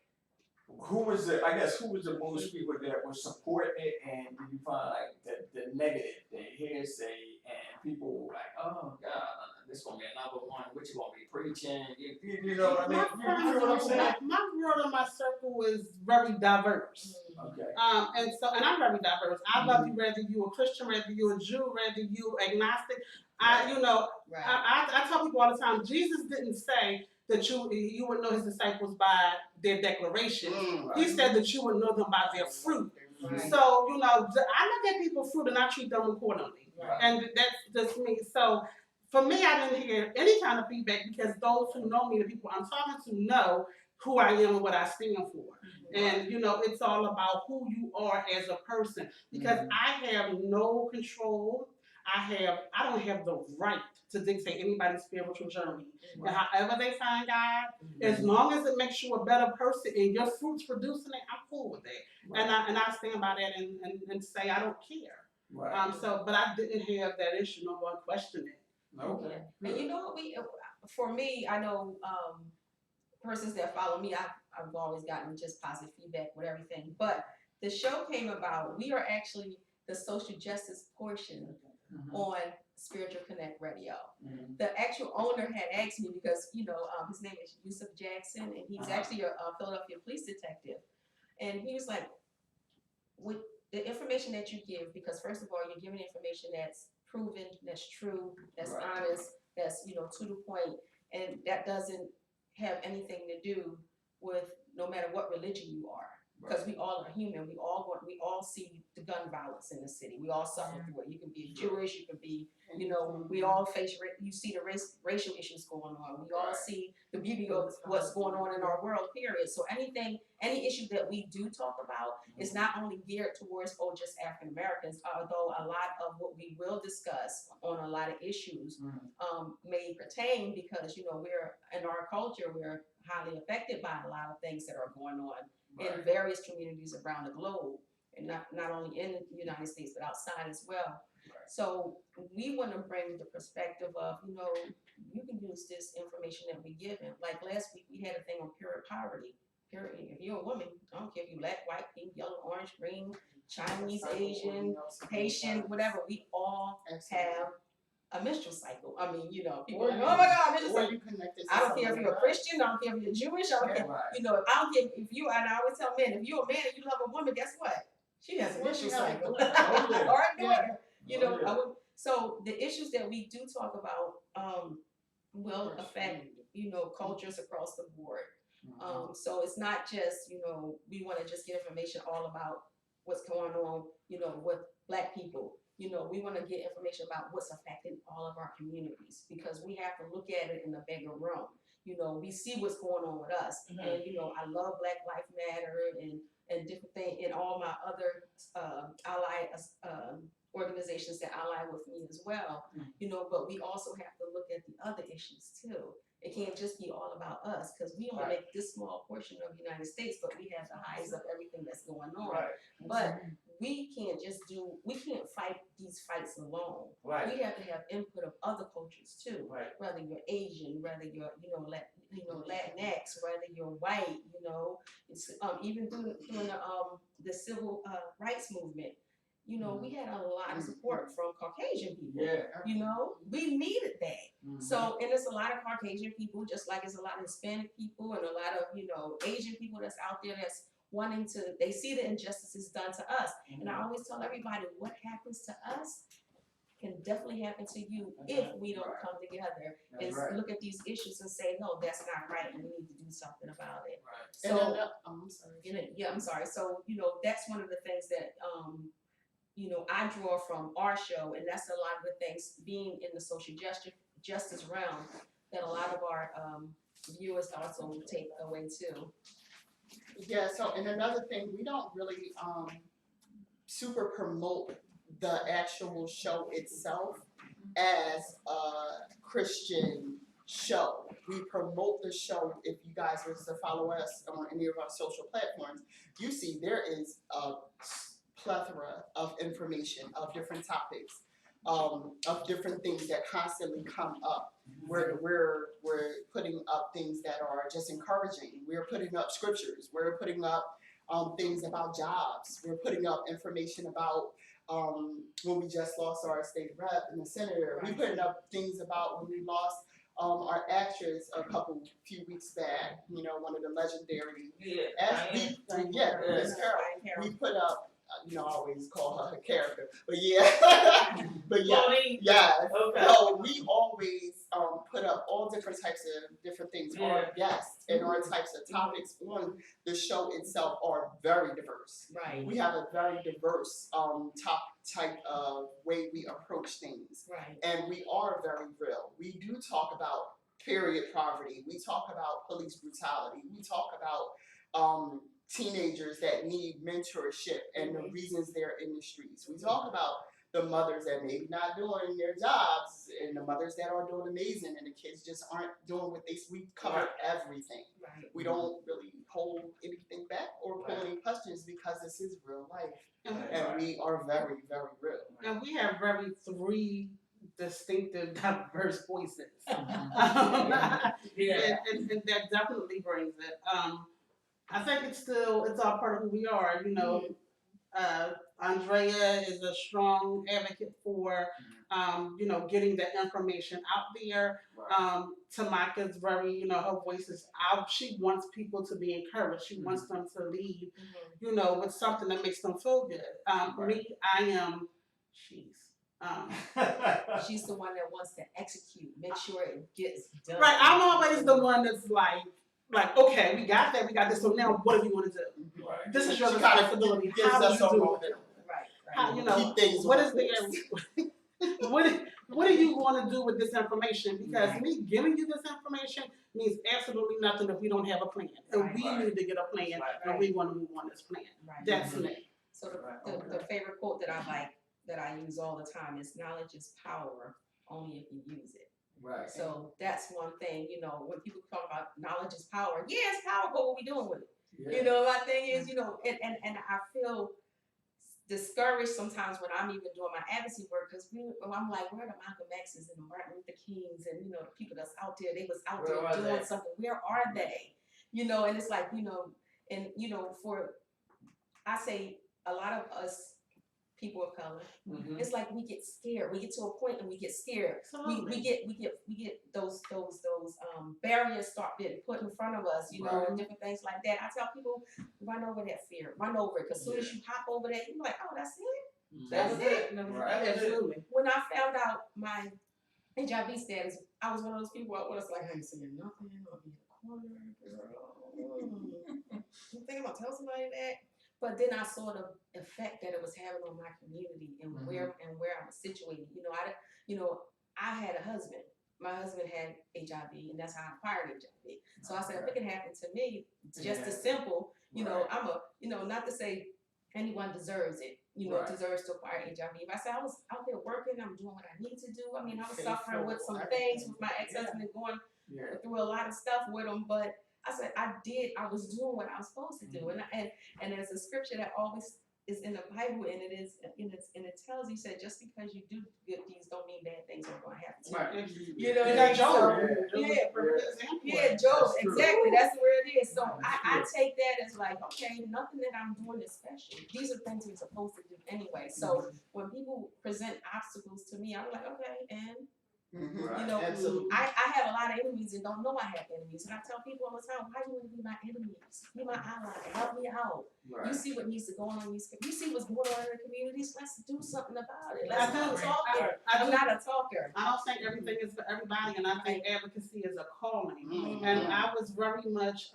who was the most people that were supporting it, and do you find like the negative, the hearsay, and people were like, oh God, this gonna be another one, what you gonna be preaching, you know what I mean? You feel what I'm saying? My world and my circle is very diverse. Okay. And I'm very diverse. I love you whether you a Christian, whether you a Jew, whether you agnostic. I tell people all the time, Jesus didn't say that you would know his disciples by their declaration. He said that you would know them by their fruit. Right. So, you know, I look at people's fruit and I treat them accordingly. Right. And that's just me. So for me, I didn't hear any kind of feedback because those who know me, the people I'm talking to, know who I am and what I stand for. And, you know, it's all about who you are as a person. Because I have no control. I don't have the right to dictate anybody's spiritual journey. And however they find God, as long as it makes you a better person and your fruit's producing it, I'm cool with that. And I stand by that and say I don't care. Right. But I didn't have that issue. No one questioned it. Okay. And you know what for me, I know persons that follow me, I've always gotten just positive feedback with everything. But the show came about, we are actually the social justice portion on Spiritual Connect Radio. The actual owner had asked me because, you know, his name is Yusuf Jackson, and he's actually a Philadelphia police detective. And he was like, with the information that you give, because first of all, you're giving information that's proven, that's true, that's honest, that's, you know, to the point, and that doesn't have anything to do with no matter what religion you are. Because we all are human. We all see the gun violence in the city. We all suffer through it. You can be Jewish. You can be, you know, we all face. You see the racial issues going on. We all see the beauty of what's going on in our world. Period. So any issue that we do talk about is not only geared towards just African Americans. Although a lot of what we will discuss on a lot of issues may pertain because, you know, we're in our culture, we're highly affected by a lot of things that are going on in various communities around the globe, and not only in the United States, but outside as well. So we want to bring the perspective of, you know, you can use this information that we give. And like last week, we had a thing on pure poverty. If you're a woman, I don't care if you're black, white, pink, yellow, orange, green, Chinese, Asian, Haitian, whatever, we all have a menstrual cycle. I mean, you know, people are like, oh my God, menstrual cycle. I don't care if you're a Christian, I don't care if you're Jewish, I don't care, you know, I don't care if you, and I always tell men, if you're a man and you love a woman, guess what? She has a menstrual cycle. Or a daughter, you know. So the issues that we do talk about will affect, you know, cultures across the board. So it's not just, you know, we want to just get information all about what's going on, you know, with Black people. You know, we want to get information about what's affecting all of our communities because we have to look at it in a bigger room. You know, we see what's going on with us. And, you know, I love Black Lives Matter and different things and all my other allied organizations that ally with me as well. You know, but we also have to look at the other issues too. It can't just be all about us because we only make this small portion of the United States, but we have the highs of everything that's going on. But we can't fight these fights alone. Right. We have to have input of other cultures too. Right. Whether you're Asian, whether you're, Latinx, whether you're white, it's, even during the civil rights movement, we had a lot of support from Caucasian people. Yeah. We needed that. Mhm. So, and there's a lot of Caucasian people, just like there's a lot of Hispanic people and a lot of, Asian people that's out there that's wanting to, they see the injustices done to us. And I always tell everybody, what happens to us can definitely happen to you if we don't come together and look at these issues and say, no, that's not right, and we need to do something about it. And So, then, I'm sorry. I'm sorry. So, that's one of the things that, I draw from our show, and that's a lot of the things being in the social justice realm that a lot of our viewers also take away too. Yeah, so, and another thing, we don't really super promote the actual show itself as a Christian show. We promote the show. If you guys were to follow us on any of our social platforms, you see there is a plethora of information, of different topics, of different things that constantly come up. We're putting up things that are just encouraging. We're putting up scriptures. We're putting up things about jobs. We're putting up information about when we just lost our state rep and the senator. We're putting up things about when we lost our actress few weeks back. One of the legendary. Miss Carol. We put up. I always call her character, but So we always put up all different types of different things. Our guests and our types of topics on the show itself are very diverse. Right. We have a very diverse type of way we approach things. Right. And we are very real. We do talk about period poverty. We talk about police brutality. We talk about teenagers that need mentorship and the reasons they're in the streets. We talk about the mothers that maybe not doing their jobs and the mothers that are doing amazing and the kids just aren't doing what we cover everything. Right. We don't really hold anything back or pull any questions because this is real life. And we are very, very real. And we have three distinctive, diverse voices. And that definitely brings it. I think it's all part of who we are. Andrea is a strong advocate for, getting the information out there. Tamaka's very, her voice is out. She wants people to be encouraged. She wants them to leave, with something that makes them feel good. Me, I am, she's the one that wants to execute, make sure it gets done. Right, I'm always the one that's like, okay, we got that, we got this, so now what do you want to do? Right. This is your responsibility. How do you do it? Right. What is the what do you want to do with this information? Because me giving you this information means absolutely nothing if we don't have a plan. And we need to get a plan, and we want to move on this plan. Right. That's me. So the favorite quote that I like, that I use all the time is, knowledge is power, only if you use it. Right. So that's one thing, when people talk about knowledge is power, it's power, but what we doing with it? Yeah. My thing is, and I feel discouraged sometimes when I'm even doing my advocacy work, because I'm like, where are the Malcolm X's and the Martin Luther Kings and, the people that's out there, they was out there doing something, where are they? And it's like, I say a lot of us people of color, it's like we get scared. We get to a point and we get scared. We get those barriers start getting put in front of us, and different things like that. I tell people, run over that fear, run over it, because as soon as you hop over that, you're like, oh, that's it. That's it. Absolutely. When I found out my HIV status, I was one of those people I was like, I ain't saying nothing. I'll be in the corner, girl. You think I'm gonna tell somebody that? But then I saw the effect that it was having on my community and where I was situated. I had a husband. My husband had HIV, and that's how I acquired HIV. So I said, if it can happen to me, it's just as simple. I'm not to say anyone deserves it. Deserves to acquire HIV. If I said I was out there working, I'm doing what I need to do. I mean, I was suffering with some things with my ex-husband, going through a lot of stuff with him, but I said I was doing what I was supposed to do, and there's a scripture that always is in the Bible, and it is, and it tells you, said, just because you do good deeds don't mean bad things are going to happen to you. Right. You know, You got and Job. so, Job is a perfect example. yeah, Job, That's true. exactly. That's where it is. So That's I take that as like, okay, nothing that I'm doing is special. These are things we're supposed to do anyway. So when people present obstacles to me, I'm like, okay, and Mhm. you know, Absolutely. I have a lot of enemies and don't know I have enemies. And I tell people all the time, why do you want to be my enemies? Be my ally. Help me out. You Right. see what needs to go on in these. You see what's going on in the communities. Let's do something about it. I Let's do. not talk it. I I'm do. not a talker. I don't think everything is for everybody, and I think advocacy is a calling. Mhm. And I was very much,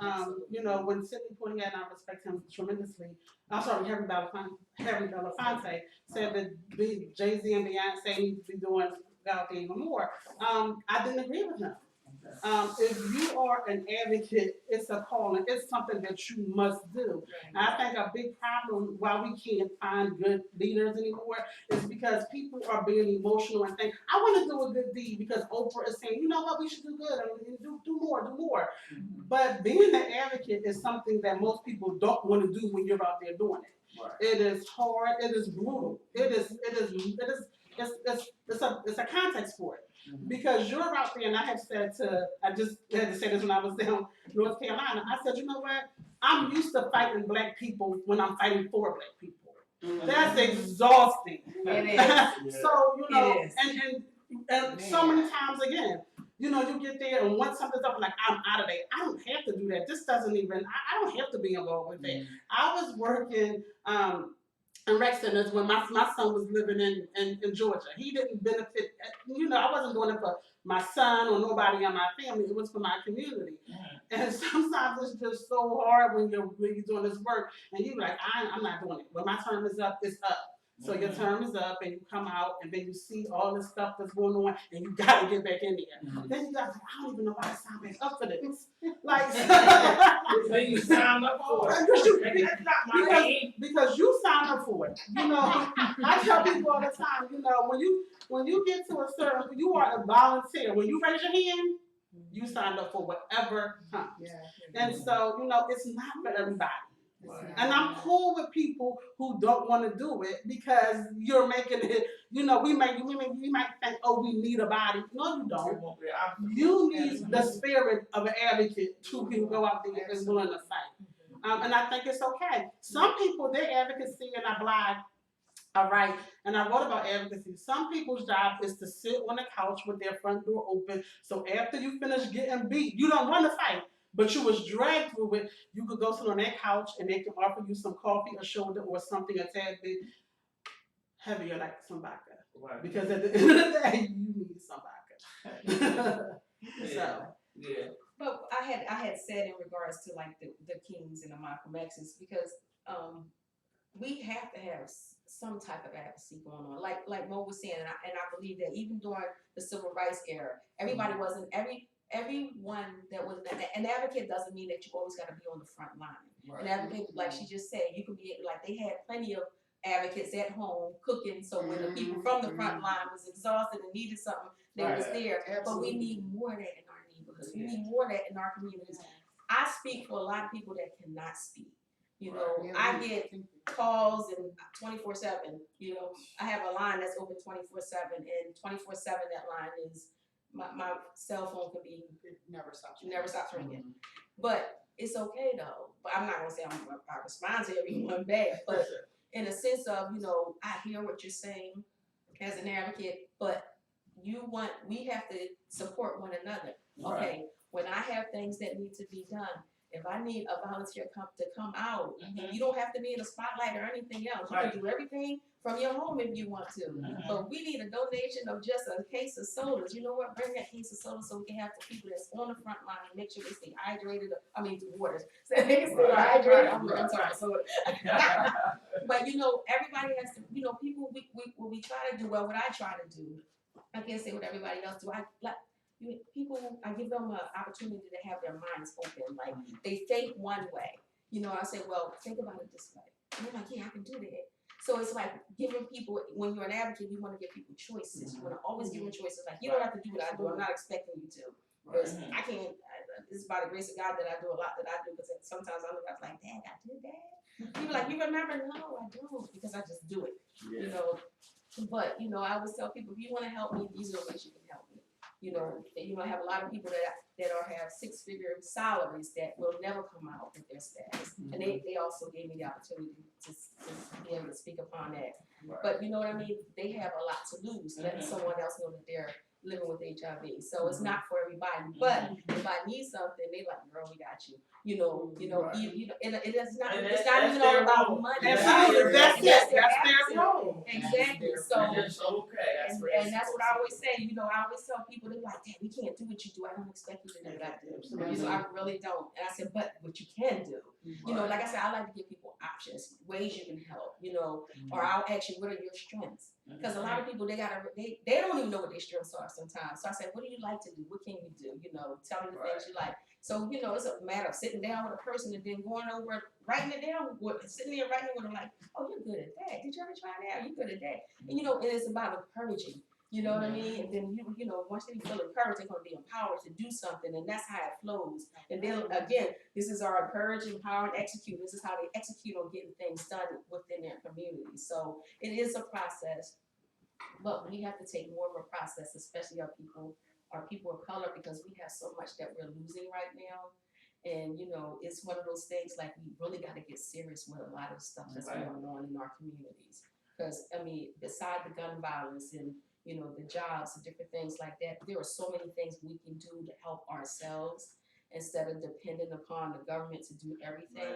you know, when Sidney Poitier, and I respect him tremendously. I'm sorry, Harry Belafonte said that Jay-Z and Beyonce need to be doing God even more. I didn't agree with him. If you are an advocate, it's a calling. It's something that you must do. And I think a big problem why we can't find good leaders anymore is because people are being emotional and think, I want to do a good deed because Oprah is saying, you know what, we should do good and do more. But being an advocate is something that most people don't want to do when you're out there doing it. Right. It is hard. It is brutal. It's a context for it. Because you're out there, and I just had to say this when I was down in North Carolina. I said, you know what? I'm used to fighting black people when I'm fighting for black people. That's exhausting. It is. So, you know, It is. and so many times again, you know, you get there and once something's up, like, I'm out of there. I don't have to do that. This doesn't even, I don't have to be involved with that. I was working, in rec centers when my son was living in Georgia. He didn't benefit, you know, I wasn't doing it for my son or nobody in my family. It was for my community. And sometimes it's just so hard when you're doing this work and you're like, I'm not doing it. When my term is up, it's up. So your term is up and you come out and then you see all this stuff that's going on and you gotta get back in there. Then you gotta say, I don't even know why I signed back up for this. Like, Then you sign up for it. That's not my name. because you signed up for it. You know, I tell people all the time, you know, when you get to a certain, you are a volunteer. When you raise your hand, you signed up for whatever comes. Yeah. And so, you know, it's not for everybody. Right. And I'm cool with people who don't want to do it because you're making it, you know, we might think, oh, we need a body. No, you don't. You need the spirit of an advocate who can go out there and willing to fight. And I think it's okay. Some people, their advocacy, and I blog, all right, and I wrote about advocacy. Some people's job is to sit on the couch with their front door open. So after you finish getting beat, you don't want to fight, but you was dragged through it. You could go sit on that couch and they can offer you some coffee, a shoulder, or something a tad bit heavier, like some vodka. Right. Because at the end of the day, you need some vodka. So. Yeah. But I had said in regards to like the Kings and the Malcolm X's, because we have to have some type of advocacy going on. Like Mo was saying, and I believe that even during the civil rights era, everybody wasn't everyone that was an advocate doesn't mean that you always got to be on the front line. Right. An advocate, like she just said, you could be like they had plenty of advocates at home cooking, so when the people from the front line was exhausted and needed something, they was there. But we need more of that in our neighborhoods. We need more of that in our communities. I speak for a lot of people that cannot speak. You know, I get calls and 24/7. You know, I have a line that's open 24/7, and 24/7 that line is my cell phone can be It never stops. ringing. But it's okay though. But I'm not gonna say I respond to everyone back, but in a sense of, you know, I hear what you're saying as an advocate, but we have to support one another. Okay, when I have things that need to be done, if I need a volunteer to come out, you don't have to be in the spotlight or anything else. You can do everything from your home if you want to. But we need a donation of just a case of sodas. You know what? Bring that case of soda so we can have the people that's on the front line and make sure they stay hydrated. I mean, water. So they can stay hydrated. I'm talking soda. But you know, everybody has to. You know, people. We try to do well. What I try to do, I can't say what everybody else do. People, I give them an opportunity to have their minds open. Like they think one way. You know, I say, well, think about it this way. And they're like, yeah, I can do that. So it's like giving people, when you're an advocate, you want to give people choices. You want to always give them choices. Like, you don't have to do what I do. I'm not expecting you to. Because I can't, it's by the grace of God that I do a lot that I do, because sometimes I look up like, dang, I did that. People like, you remember? No, I don't, because I just do it, you know. But, you know, I always tell people, if you want to help me, these are the ways you can help me. You know, I have a lot of people that have 6-figure salaries that will never come out with their status. And they also gave me the opportunity to be able to speak upon that. Right. But you know what I mean? They have a lot to lose, letting someone else know that they're living with HIV. So it's not for everybody. But if I need something, they like, girl, we got you. You know, Right. you know, and it's not And it's that's not even their all about role. money. Absolutely, that's And it, their that's their attitude. role. Exactly. So And it's okay. and that's what I always say. You know, I always tell people, they're like, "Damn, we can't do what you do. I don't expect you to do what I do. You know, I really don't." And I said, "But what you can do, you know, like I said, I like to give people options, ways you can help. You know, or I'll ask you, what are your strengths? Because a lot of people they don't even know what their strengths are sometimes. So I said, what do you like to do? What can you do? You know, tell me the things you like. So you know, it's a matter of sitting down with a person and then going over, writing it down, sitting there writing it with them like, oh, you're good at that. Did you ever try that? You're good at that. And you know, it is about encouraging. You know what I mean? And then you know, once they feel encouraged, they're gonna be empowered to do something, and that's how it flows. And then again, this is our encourage, empower, and execute. This is how they execute on getting things done within their community. So it is a process, but we have to take more of a process, especially our people of color, because we have so much that we're losing right now. And you know, it's one of those things like we really got to get serious with a lot of stuff that's going on in our communities. Because I mean, beside the gun violence and you know the jobs and different things like that, there are so many things we can do to help ourselves instead of depending upon the government to do everything.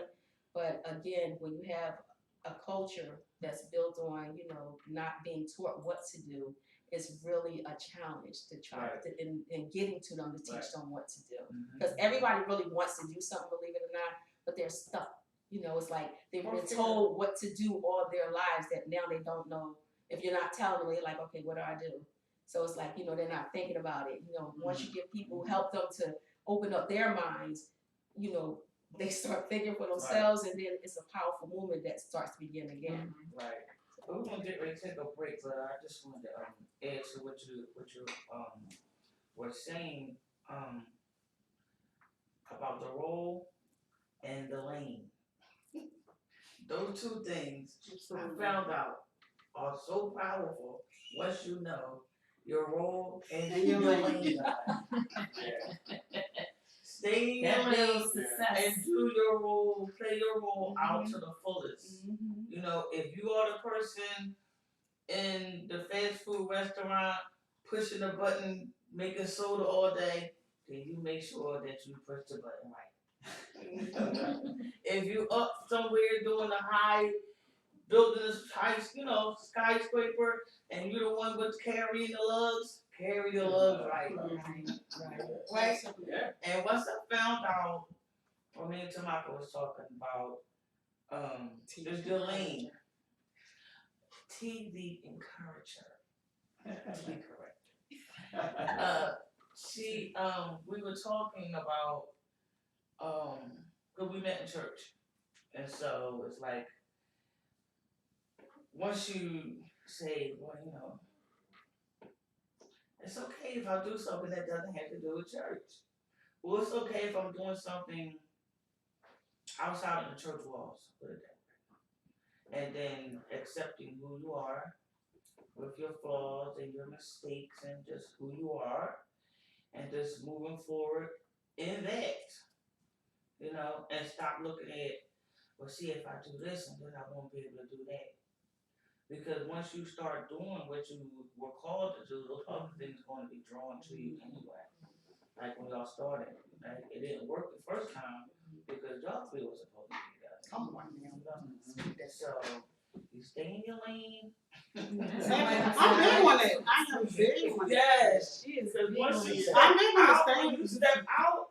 But again, when you have a culture that's built on, you know, not being taught what to do, it's really a challenge to try to, in getting to them to teach them what to do. Because everybody really wants to do something, believe it or not, but they're stuck. You know, it's like they've been told what to do all their lives that now they don't know. If you're not telling them, they're like, okay, what do I do? So it's like, you know, they're not thinking about it. You know, once you get people, help them to open up their minds, you know, they start thinking for themselves, and then it's a powerful movement that starts to begin again. Right. We're gonna get ready to take a break, but I just wanted to add to what you were saying about the role and the lane. Those two things I found out are so powerful once you know your role and your lane. Stay in your lane and do your role, play your role out to the fullest. You know, if you are the person in the fast food restaurant pushing the button, making soda all day, then you make sure that you push the button right. If you up somewhere doing a building this high, you know, skyscraper, and you're the one with carrying the lugs, carry the lugs right. Right? Yeah. And once I found out, when me and Tamaka was talking about this Delane, TV encourager, to be correct. We were talking about, cause we met in church, and so it's like, once you say, well, you know, it's okay if I do something that doesn't have to do with church. Well, it's okay if I'm doing something outside of the church walls, put it that way. And then accepting who you are with your flaws and your mistakes and just who you are, and just moving forward in that, you know, and stop looking at, well, see, if I do this and then I won't be able to do that. Because once you start doing what you were called to do, those other things are going to be drawn to you anyway. Like when y'all started, right? It didn't work the first time because y'all three was supposed to be together. Come on now. So you stay in your lane. I'm big on it. I am big on it. Yes, She is because once you step I'm big on out, the when you step out,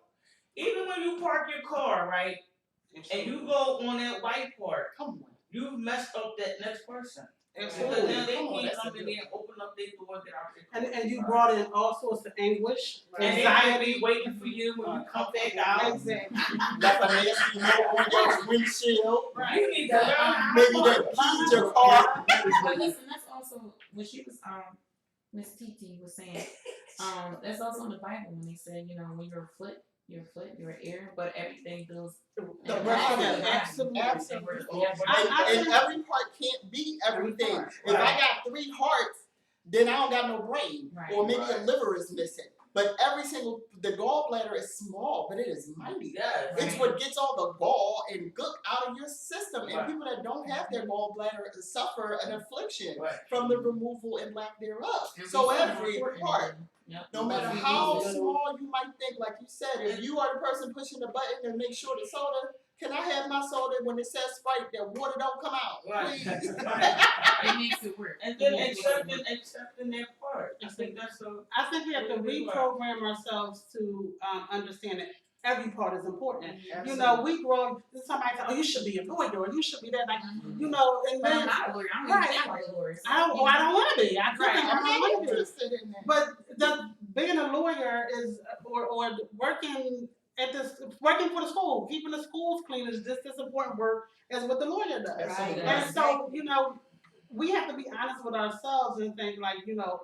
even when you park your car, right, and you go on that white part, Come on. you've messed up that next person. Because Absolutely. now they Come on, can't that's come a in good there and open up their door and get out their car. And you brought in all sorts of anguish, And they might anxiety. be waiting for you when you come back out. Exactly. Left a nasty note on your windshield. You need to learn how to Maybe park. they keyed your car. But listen, that's also what she was Miss Titi was saying. That's also in the Bible when they say, you know, when you're a foot, you're an ear, but everything builds The rest of it, Absolutely. absolutely. And every part can't be everything. part. If I got 3 hearts, then I don't got no brain, Right. or maybe a Right. liver is missing. But the gallbladder is small, but it is mighty. Yes. It's what gets all the gall and gook out of your system. And Right. people that don't have their gallbladder suffer an affliction Right. from the removal and lack thereof. And So we see every important part, Yep. no matter We how use it. small you might think, like you said, if you are the person pushing the button and make sure the soda, can I have my soda when it says Sprite, that water don't come out, Right. please? It makes it work. And then It makes it work. accepting their part. I think that's so. I think we have to reprogram ourselves to understand that every part is important. You know, we grow. Somebody says, "Oh, you should be a lawyer, or you should be that." Like, you know, and But I'm then not a lawyer. I'm Right. even like a lawyer. So, I don't want to be. I couldn't. Right. I I'm don't not want to be. interested in that. But being a lawyer is, or working working for the school, keeping the schools clean is just as important work as what the lawyer does. Right. And so, you know, we have to be honest with ourselves and think like, you know,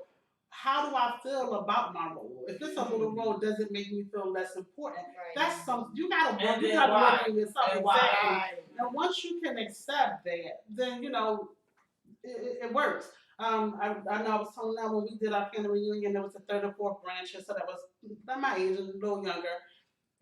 how do I feel about my role? If it's a little role, does it make me feel less important? Right. That's something you gotta work. And You then gotta why? work on yourself. And why? Exactly. And once you can accept that, then you know it works. I know I was telling them when we did our family reunion, there was a third or fourth branch, so that was about my age, a little younger.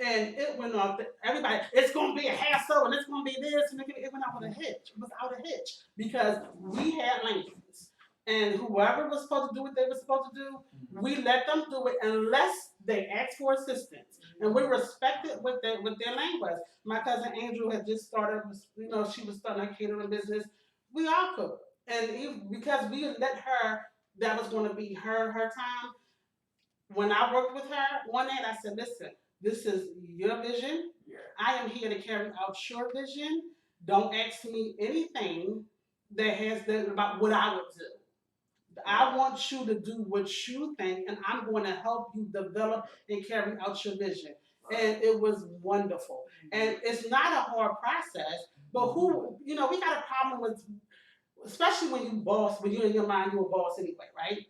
And it went off. Everybody, it's gonna be a hassle, and it's gonna be this, and it went out with a hitch. It was out a hitch because we had lanes, and whoever was supposed to do what they were supposed to do, we let them do it unless they asked for assistance, and we respected what their lane was. My cousin Angel had just started, you know, she was starting a catering business. We all could, and because we let her, that was going to be her time. When I worked with her one night, I said, "Listen, this is your vision. Yeah. I am here to carry out your vision. Don't ask me anything that has about what I would do. I want you to do what you think, and I'm going to help you develop and carry out your vision." And it was wonderful. And it's not a hard process, but you know, we got a problem with, especially when you're in your mind, you're a boss anyway, right?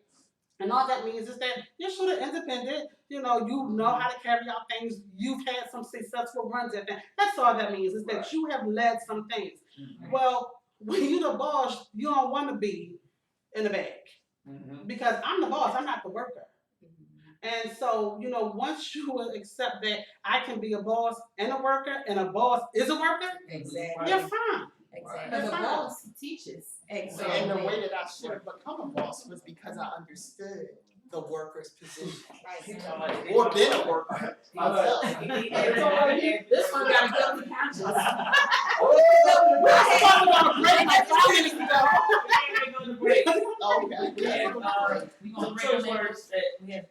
And all that means is that you're sort of independent. You know how to carry out things. You've had some successful runs at that. That's all that means is that Right. you have led some things. Mhm. Well, when you're the boss, you don't want to be in the bag Mhm. because I'm the boss. I'm not the worker. And so, you know, once you will accept that I can be a boss and a worker, and a boss is a worker, Exactly. you're fine. Exactly. But the Fine. boss teaches. Exactly. And the way that I should have become a boss was because I understood the worker's position. Right. Or been a worker myself. This one got a guilty conscience. Okay. And We some gonna church bring them in. words that we had